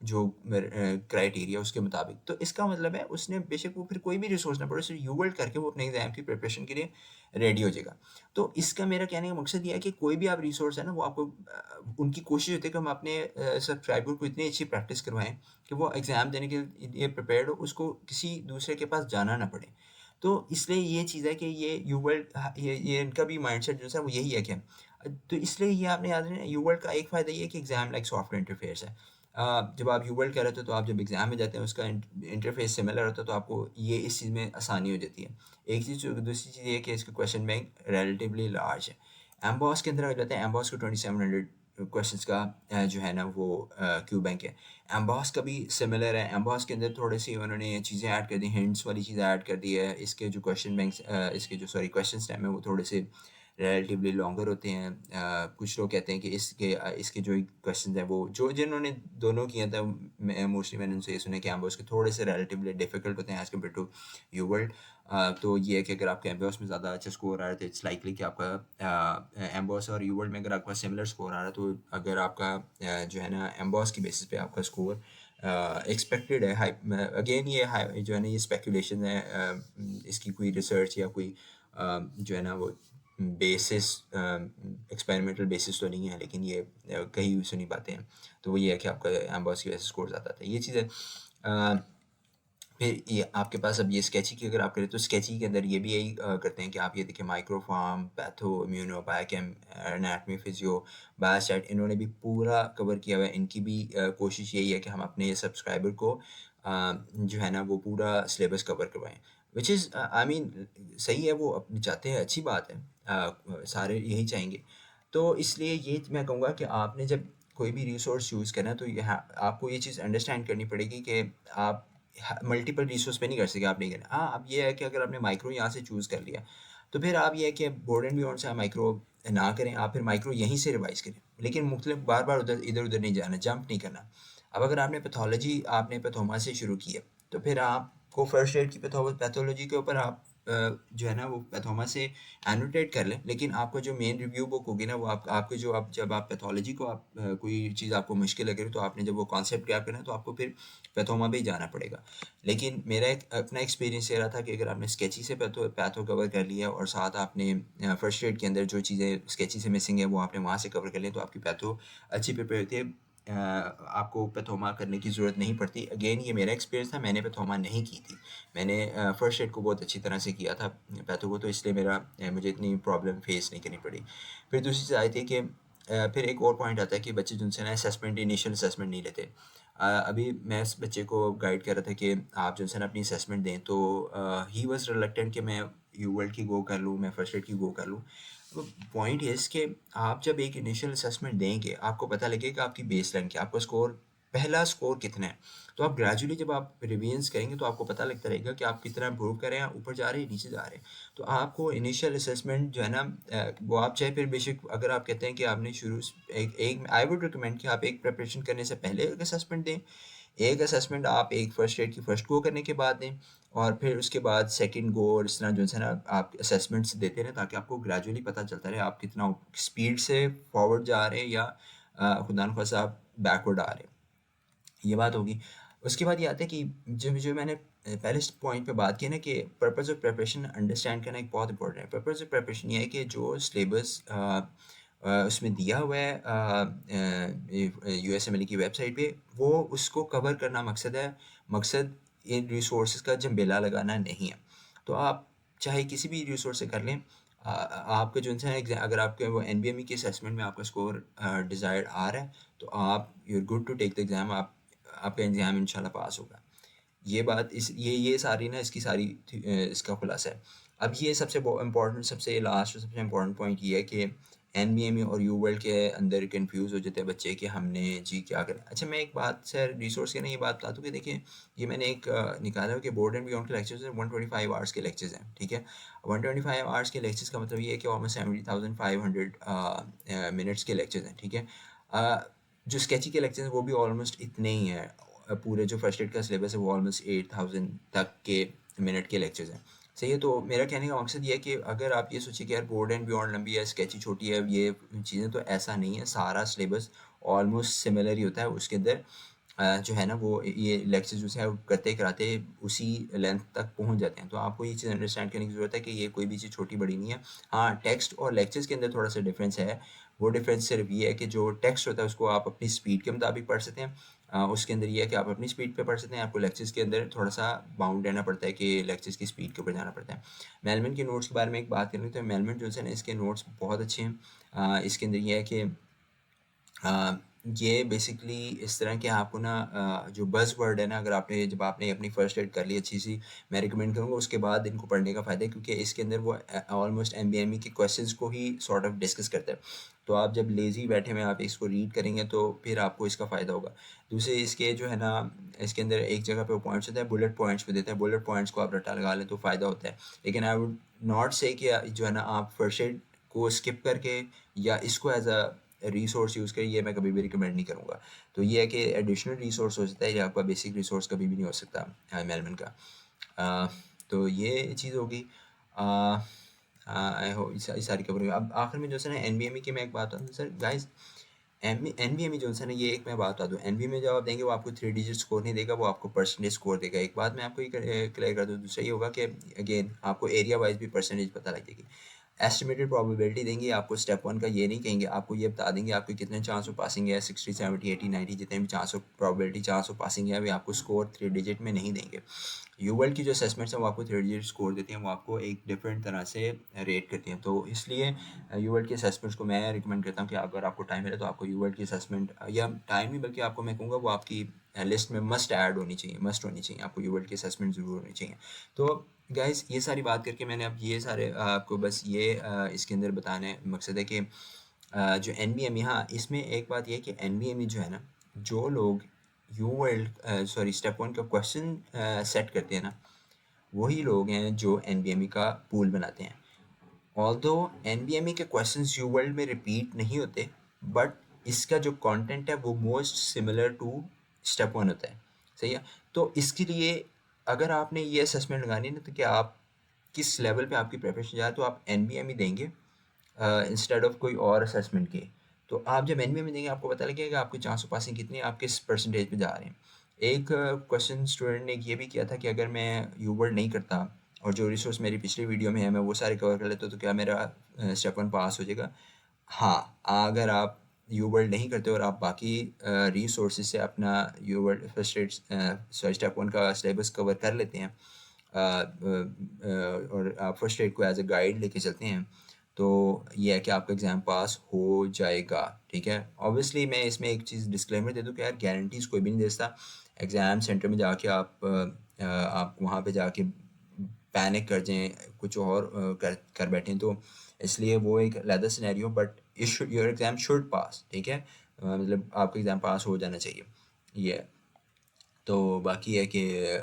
جو کرائٹیریا اس کے مطابق. تو اس کا مطلب ہے اس نے بے شک وہ پھر کوئی بھی ریسورس نہ پڑے، صرف یو ورلڈ کر کے وہ اپنے ایگزام کی پریپریشن کے لیے ریڈی ہو جائے گا. تو اس کا میرا کہنے کا مقصد یہ ہے کہ کوئی بھی آپ ریسورس ہے نا، وہ آپ کو ان کی کوشش ہوتی ہے کہ ہم اپنے سبسکرائبر کو اتنی اچھی پریکٹس کروائیں کہ وہ ایگزام دینے کے لیے پریپیئرڈ ہو، اس کو کسی دوسرے کے پاس جانا نہ پڑے. تو اس لیے یہ چیز ہے کہ یہ یو ورلڈ، یہ ان کا بھی مائنڈ سیٹ جو ہے وہ یہی ہے کہ تو اس لیے یہ آپ نے یاد رکھنا، یو ورلڈ کا ایک فائدہ یہ ہے کہ exam like soft where interface ہے. جب آپ یو ورلڈ کر رہے ہوتے تو آپ جب ایگزام میں جاتے ہیں اس کا انٹرفیس سملر ہوتا ہے، تو آپ کو یہ اس چیز میں آسانی ہو جاتی ہے. ایک چیز. دوسری چیز یہ ہے کہ اس کا کویشچن بینک ریلیٹیولی لارج ہے. ایمباس کے اندر اگر جاتے ہیں، ایمباس کو 2700 کویشچنس کا جو ہے نا وہ کیو بینک ہے. ایمباس کا بھی سملر ہے. ایمباس کے اندر تھوڑے سی انہوں نے چیزیں ایڈ کر دی، ہنٹس والی چیزیں ایڈ کر دی ہے. اس کے جو کویشچن بینکس، اس کے جو کویشچنس ٹائم ہے وہ تھوڑے سے ریلیٹیولی لانگر ہوتے ہیں. کچھ لوگ کہتے ہیں کہ اس کے جو کویشچنز ہیں وہ جنہوں نے دونوں کیا تھا، موسٹلی میں نے ان سے یہ سنا کہ ایمبوس کے تھوڑے سے ریلیٹیولی ڈیفیکلٹ ہوتے ہیں as compare to UWorld. تو یہ ہے کہ اگر آپ کا ایمبوس میں زیادہ اچھا اسکور آ رہا ہے تو اٹس لائکلی کہ آپ کا ایمبوس اور یو ورلڈ میں اگر آپ کا سملر اسکور آ رہا ہے، تو اگر آپ کا جو ہے نا ایمبوس کی بیسس پہ آپ کا اسکور ایکسپیکٹڈ ہے. اگین یہ جو ہے نا یہ اسپیکولیشن ہے، اس کی کوئی ریسرچ یا کوئی جو ہے نا وہ بیسس ایکسپیریمنٹل بیسس تو نہیں ہے، لیکن یہ کہیں بھی سنی باتیں ہیں. تو وہ یہ ہے کہ آپ کا ایمباس کی وجہ سے اسکور زیادہ آتا ہے. یہ چیز ہے. پھر یہ آپ کے پاس اب یہ اسکیچی کی اگر آپ کریں تو اسکیچی کے اندر یہ بھی یہی کرتے ہیں کہ آپ یہ دیکھیں micro pharm, patho, immuno, biochem, anatomy, physio, biostat, انہوں نے بھی پورا کور کیا ہوا ہے. ان کی بھی کوشش یہی ہے کہ ہم اپنے سبسکرائبر کو جو ہے نا وہ پورا سلیبس کور کروائیں. وچ از آئی مین صحیح ہے، وہ اپنے چاہتے ہیں، اچھی بات ہے، سارے یہی چاہیں گے. تو اس لیے یہ میں کہوں گا کہ آپ نے جب کوئی بھی ریسورس یوز کرنا ہے تو آپ کو یہ چیز انڈرسٹینڈ کرنی پڑے گی کہ آپ ملٹیپل ریسورس پہ نہیں کر سکے، آپ نہیں کرنا. ہاں اب یہ ہے کہ اگر آپ نے مائکرو یہاں سے چوز کر لیا تو پھر آپ یہ ہے کہ بورڈ اینڈ بیونڈ سے مائکرو نہ کریں، آپ پھر مائکرو یہیں سے ریوائز کریں، لیکن مختلف بار بار ادھر ادھر نہیں جانا، جمپ نہیں کرنا. اب اگر آپ نے پیتھولوجی، آپ نے پیتھوما سے شروع کی ہے تو پھر آپ کو فرسٹ ایڈ کی پیتھولوجی کے اوپر آپ جو ہے نا وہ پیتھوما سے اینوٹیٹ کر لیں، لیکن آپ کا جو مین ریویو بک ہوگی نا وہ آپ کے جو جب آپ پیتھولوجی کو آپ کوئی چیز آپ کو مشکل لگے تو آپ نے جب وہ کانسیپٹ گریپ کرنا ہے تو آپ کو پھر پیتھوما بھی جانا پڑے گا. لیکن میرا ایک اپنا ایکسپیرینس یہ رہا تھا کہ اگر آپ نے اسکیچی سے پیتھو کور کر لیا اور ساتھ آپ نے فرسٹ ایڈ کے اندر جو چیزیں اسکیچی سے مسنگ ہے وہ آپ نے وہاں سے کور کر لیں تو آپ کی پیتھو اچھی پریپیئر ہوتی ہے. آپ کو پیتھوما کرنے کی ضرورت نہیں پڑتی. اگین یہ میرا ایکسپیرینس تھا، میں نے پیتھوما نہیں کی تھی، میں نے فرسٹ ایڈ کو بہت اچھی طرح سے کیا تھا پیتھو کو، تو اس لیے مجھے اتنی پرابلم فیس نہیں کرنی پڑی. پھر دوسری چیز آئی تھی کہ پھر ایک اور پوائنٹ آتا ہے کہ بچے جن سے نا اسیسمنٹ، انیشیل اسیسمنٹ نہیں لیتے. ابھی میں اس بچے کو گائڈ کر رہا تھا کہ آپ جو ہے نا اپنی اسیسمنٹ دیں، تو ہی واز ریلیکٹنٹ کہ میں یو ورلڈ کی گو کر لوں، میں فرسٹ ایڈ کی گو کر لوں. پوائنٹ یہ کہ آپ جب ایک انیشیل اسیسمنٹ دیں گے آپ کو پتہ لگے کہ آپ کی بیس لائن کیا، آپ کا اسکور، پہلا اسکور کتنا ہے. تو آپ گریجولی جب آپ ریویژنس کریں گے تو آپ کو پتہ لگتا رہے گا کہ آپ کتنا امپروو کریں، اوپر جا رہے ہیں نیچے جا رہے ہیں. تو آپ کو انیشیل اسیسمنٹ جو ہے نا وہ آپ چاہے پھر بے شک اگر آپ کہتے ہیں کہ آپ نے شروع ایک آئی ووڈ ریکمینڈ کہ آپ ایک پریپریشن کرنے سے پہلے ایک اسیسمنٹ دیں. ایک اسیسمنٹ آپ ایک فرسٹ ایڈ کی فرسٹ گو کرنے کے بعد دیں، اور پھر اس کے بعد سیکنڈ گو، اور اس طرح جو ہے نا آپ اسیسمنٹس دیتے رہیں تاکہ آپ کو گریجولی پتہ چلتا رہے آپ کتنا اسپیڈ سے فارورڈ جا رہے ہیں یا خدا نخواستہ آپ بیکورڈ آ رہے ہیں. یہ بات ہوگی. اس کے بعد یہ آتا ہے کہ جو میں نے پہلے پوائنٹ پہ بات کی نا کہ پرپز آف پریپریشن انڈرسٹینڈ کرنا ایک بہت امپورٹنٹ ہے. پرپز آف پریپریشن یہ ہے کہ جو سلیبس اس میں دیا ہوا ہے یو ایس ایم ایل کی ویب سائٹ پہ، وہ اس کو کور کرنا مقصد ہے. مقصد ان ریسورسز کا جھنبیلا لگانا نہیں ہے. تو آپ چاہے کسی بھی ریسورس سے کر لیں، آپ کا جو ہے اگر آپ کے وہ این بی ایم ای کے اسیسمنٹ میں آپ کا اسکور ڈیزائرڈ آ رہا ہے تو آپ you are good to take the exam, آپ کا ایگزام ان شاء اللہ پاس ہوگا. یہ بات یہ ساری نا اس کی ساری اس کا خلاصہ ہے. اب یہ سب سے امپورٹنٹ، سب سے لاسٹ اور سب سے امپورٹنٹ پوائنٹ یہ ہے کہ این بی ایم ای اور یو ورلڈ کے اندر کنفیوز ہو جاتے ہیں بچے کہ ہم نے جی کیا کرنا. اچھا میں ایک بات سر ریسورس کے نا یہ بات بتا دوں کہ دیکھیں یہ میں نے ایک نکالا کہ بورڈ اینڈ بیونڈ کے لیکچرز ہیں 125 آورس کے لیکچرز ہیں، ٹھیک ہے. 125 آورس کے لیکچرز کا مطلب یہ ہے کہ آلموسٹ 70,500 منٹس کے لیکچرز ہیں، ٹھیک ہے. جو اسکیچی کے لیکچرز ہیں وہ بھی آلموسٹ اتنے ہی ہیں. پورے جو فرسٹ ایڈ کا سلیبس ہے وہ آلموسٹ 8,000 تک کے منٹ کے لیکچرز ہیں، صحیح ہے. تو میرا کہنے کا مقصد یہ ہے کہ اگر آپ یہ سوچیں کہ یار بورڈ اینڈ بیونڈ لمبی ہے، اسکیچی چھوٹی ہے، یہ چیزیں، تو ایسا نہیں ہے. سارا سلیبس آلموسٹ سملر ہی ہوتا ہے. اس کے اندر جو ہے نا وہ یہ لیکچر جو ہے کرتے کراتے اسی لینتھ تک پہنچ جاتے ہیں. تو آپ کو یہ چیز انڈرسٹینڈ کرنے کی ضرورت ہے کہ یہ کوئی بھی چیز چھوٹی بڑی نہیں ہے. ہاں ٹیکسٹ اور لیکچرز کے اندر تھوڑا سا ڈفرینس ہے. وہ ڈفرینس صرف یہ ہے کہ جو ٹیکسٹ ہوتا ہے اس کو آپ اپنی اسپیڈ کے مطابق پڑھ سکتے ہیں. اس کے اندر یہ ہے کہ آپ اپنی اسپیڈ پہ پڑھ سکتے ہیں. آپ کو لیکچرز کے اندر تھوڑا سا باؤنڈ رہنا پڑتا ہے کہ لیکچرز کی اسپیڈ کے اوپر جانا پڑتا ہے. میلمن کے نوٹس کے بارے میں ایک بات کریں تو میلمن جو ہے نا اس کے نوٹس بہت اچھے ہیں. اس کے اندر یہ ہے کہ یہ بیسکلی اس طرح کہ آپ کو نا جو بز ورڈ ہے نا اگر آپ نے جب آپ نے اپنی فرسٹ ایڈ کر لی اچھی سی, میں ریکمینڈ کروں گا اس کے بعد ان کو پڑھنے کا فائدہ ہے کیونکہ اس کے اندر وہ almost M B M E کے کویشچنس کو ہی سارٹ آف ڈسکس کرتا ہے. تو آپ جب لیزی بیٹھے ہوئے آپ اس کو ریڈ کریں گے تو پھر آپ کو اس کا فائدہ ہوگا. دوسرے اس کے جو ہے نا اس کے اندر ایک جگہ پہ پوائنٹس ہوتا ہے, بلٹ پوائنٹس پہ دیتا ہے. بلٹ پوائنٹس کو آپ رٹا لگا لیں تو فائدہ ہوتا ہے. لیکن آئی ووڈ ناٹ سے کہ جو ہے نا آپ فرسٹ ایڈ کو اسکپ کر کے یا اس کو ایز اے ریسورس یوز کریں, یہ میں کبھی بھی ریکمینڈ نہیں کروں گا. تو یہ ہے کہ ایڈیشنل ریسورس ہو سکتا ہے, یہ آپ کا بیسک ریسورس کبھی بھی نہیں ہو سکتا میلمن کا. تو یہ چیز ہوگی. آئی ہوپ یہ ساری کور ہوگی. اب آخر میں جو ہے نا این بی ایم ای کی میں ایک بات بتاؤں sir guys, N B M E جو ہے نا یہ ایک میں بات بتا دوں, این بی ایم ای جب آپ دیں گے وہ آپ کو 3 ڈیجٹ اسکور نہیں دے گا, وہ آپ کو پرسنٹیج اسکور دے گا. ایک بات میں آپ کو یہ کلیئر کر دوں, دوسرا یہ ہوگا کہ اگین آپ کو ایریا وائز بھی پرسنٹیج پتہ لگ جائے گی. ایسٹیمیٹڈ پروبیبلٹی دیں گے آپ کو, اسٹیپ 1 کا یہ نہیں کہیں گے, آپ کو یہ بتا دیں گے آپ کے کتنے چانس آف پاسنگ ہے, 60 70 80 90 جتنے بھی chance of probability chance of passing ہے وہ آپ کو اسکور 3 ڈیجٹ میں نہیں دیں گے. یو ورلڈ کی جو اسیسمنٹس ہیں وہ آپ کو 3 ڈیجٹ اسکور دیتے ہیں, وہ آپ کو ایک ڈفرینٹ طرح سے ریٹ کرتے ہیں. تو اس لیے یو ورلڈ کی اسیسمنٹس کو میں ریکمینڈ کرتا ہوں کہ اگر آپ کو ٹائم ملے تو آپ کو یو ورلڈ کی اسیسمنٹ, یا ٹائم نہیں بلکہ آپ کو میں کہوں گا وہ آپ کی لسٹ میں مسٹ ایڈ ہونی چاہیے, مسٹ ہونی چاہیے. آپ کو یو ورلڈ کی اسیسمنٹ ضرور ہونی چاہیے. تو گائز یہ ساری بات کر کے میں نے اب یہ سارے آپ کو بس یہ اس کے اندر بتانے مقصد ہے کہ جو این بی ایم ای, ہاں اس میں ایک بات یہ ہے کہ این بی ایم ای جو ہے نا, جو لوگ یو ورلڈ سوری اسٹیپ 1 کا کویشچن سیٹ کرتے ہیں نا, وہی لوگ ہیں جو این بی ایم ای کا پول بناتے ہیں. Although N B M E کے کویشچنس یو ورلڈ میں ریپیٹ نہیں ہوتے, بٹ اس کا جو کانٹینٹ ہے وہ موسٹ سملر ٹو اسٹیپ 1 ہوتا ہے. صحیح ہے. تو اس کے لیے اگر آپ نے یہ اسیسمنٹ لگانی ہے نا تو کہ آپ کس لیول پہ آپ کی پریپریشن جائے, تو آپ این بی ایم ای دیں گے انسٹیڈ آف کوئی اور اسیسمنٹ کے. تو آپ جب این بی ایم ای دیں گے آپ کو پتہ لگے گا آپ کی چانس آف پاسنگ کتنی ہے, آپ کس پرسنٹیج پہ جا رہے ہیں. ایک کویشچن اسٹوڈنٹ نے یہ بھی کیا تھا کہ اگر میں یو ورلڈ نہیں کرتا اور جو ریسورس میری پچھلی ویڈیو میں ہے میں وہ سارے کور کر لیتا تو کیا میرا اسٹیپ 1 پاس ہو جائے گا. ہاں اگر آپ یو ورلڈ نہیں کرتے اور آپ باقی ریسورسز سے اپنا you world first aid sorry step 1 کا سلیبس کور کر لیتے ہیں اور آپ فرسٹ ایڈ کو ایز اے گائیڈ لے کے چلتے ہیں, تو یہ ہے کہ آپ کا ایگزام پاس ہو جائے گا. ٹھیک ہے. اوبیسلی میں اس میں ایک چیز ڈسکلیمر دے دوں کہ یار گارنٹیز کوئی بھی نہیں دیتا. ایگزام سینٹر میں جا کے آپ وہاں پہ جا کے پینک کر جائیں, کچھ اور کر بیٹھیں, تو اس لیے وہ ایک علیحدہ scenario, but your exam should pass. ٹھیک ہے. مطلب آپ کا ایگزام پاس ہو جانا چاہیے. یہ تو باقی ہے کہ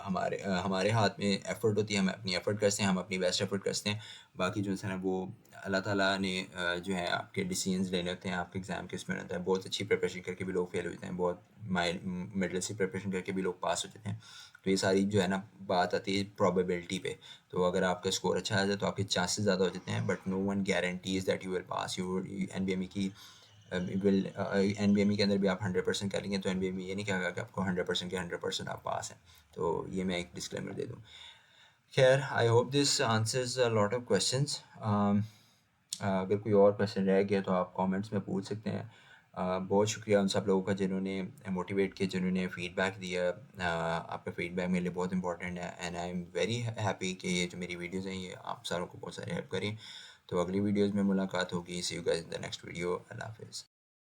ہمارے ہاتھ میں ایفرٹ ہوتی ہے, ہم اپنی ایفرٹ کرتے ہیں, ہم اپنی بیسٹ ایفرٹ کرتے ہیں. باقی جو ہے نا وہ اللہ تعالیٰ نے جو ہے آپ کے ڈیسیجنز لینے ہوتے ہیں, آپ کے ایگزام کس میں ہوتا ہے. بہت اچھی پریپریشن کر کے بھی لوگ فیل ہو جاتے ہیں, بہت مڈل سی پریپریشن کر کے بھی لوگ پاس ہو جاتے ہیں. تو یہ ساری جو ہے نا بات آتی ہے پرابیبلٹی پہ. تو اگر آپ کا اسکور اچھا آ جائے تو آپ کے چانسز زیادہ ہو جاتے ہیں, but no one guarantees that you will pass. N B M E کی این بی ایم ای کے اندر بھی آپ 100% کر لیں گے تو این بی ایم ای یہ نہیں کہے گا کہ آپ کو 100% کے 100% آپ پاس ہیں. تو یہ میں ایک ڈسکلیمر دے دوں. خیر, I hope this answers lot of questions. اگر کوئی اور کویشچن رہ گیا تو آپ کامنٹس میں پوچھ سکتے ہیں. بہت شکریہ ان سب لوگوں کا جنہوں نے موٹیویٹ کیا, جنہوں نے فیڈ بیک دیا. آپ کا فیڈ بیک میرے لیے بہت امپورٹنٹ ہے, and I am very happy کہ یہ جو میری ویڈیوز ہیں یہ آپ ساروں کو بہت سارے ہیلپ کریں. تو اگلی ویڈیوز میں ملاقات ہوگی. See you guys in the next video. اللہ حافظ.